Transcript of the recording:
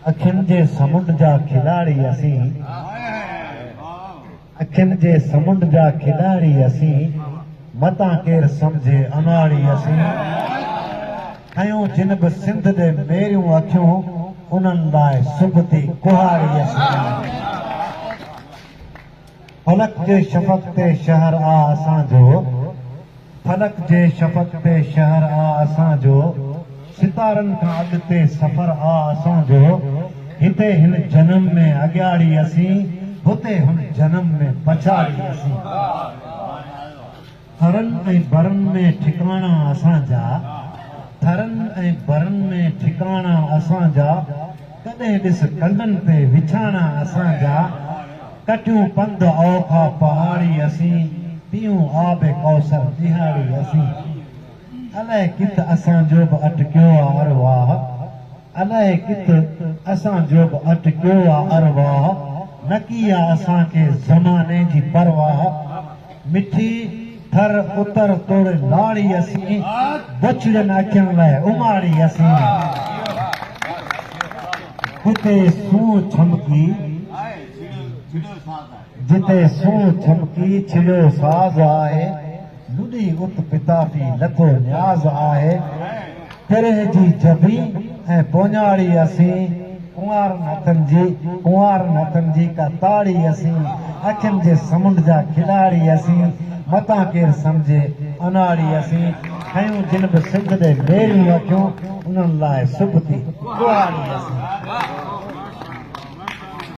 अखियुनि जे समुंड जा खिलाड़ी असीं, अखियुनि जे समुंड जा खिलाड़ी असीं, मतां केरु सम्झे अनाड़ी असीं। खयूं जिन बि सिंध दे मेरियूं अखियूं, उन्हनि लाइ सुबती कुहाड़ी असीं। फलक जे शफ़क़ ते शहर आ असांजो, फलक जे शफ़क़ ते शहर आ असांजो, सितारनि खां अॻिते सफ़र आ असांजो। हिते हिन जनम में अॻियाड़ी असीं, हुते हुन जनम में पछाड़ी असीं। थरनि ऐं बरनि में ठिकाणा असांजा, थरनि ऐं बरनि में ठिकाणा असांजा। कॾहिं ॾिस कंडनि ते विछाणा असांजा। कटियूं पंध औखा पहाड़ी असीं, पियूं आब कौसर तिहाड़ी असीं। अलाए किथ असांजो बि अटकियो आहे अरवाह, अलाए किथ असांजो बि अटकियो आहे अरवाह। न की आहे असांखे ज़माने जी परवाह। मिठी थर उतर तोड़े लाड़ी असीं, बचड़नि अखियुनि लाइ उमाड़ी असीं। हिते सूं छमकी, जिते सूं छमकी छिलियो साज़ आहे। लुॾी उत पिताफ़ी लथो न्याज़ आहे। तिरह जी जबी ऐं पोञाड़ी असीं, कुंवारनि हथनि जी का ताड़ी असीं। अखियुनि जे समुंड जा खिलाड़ी असीं, मतां केरु सम्झे अनाड़ी असीं। खयूं जिन बि सिंध दे मेरियूं अखियूं, उन्हनि लाइ सुबती कुहाड़ी असीं।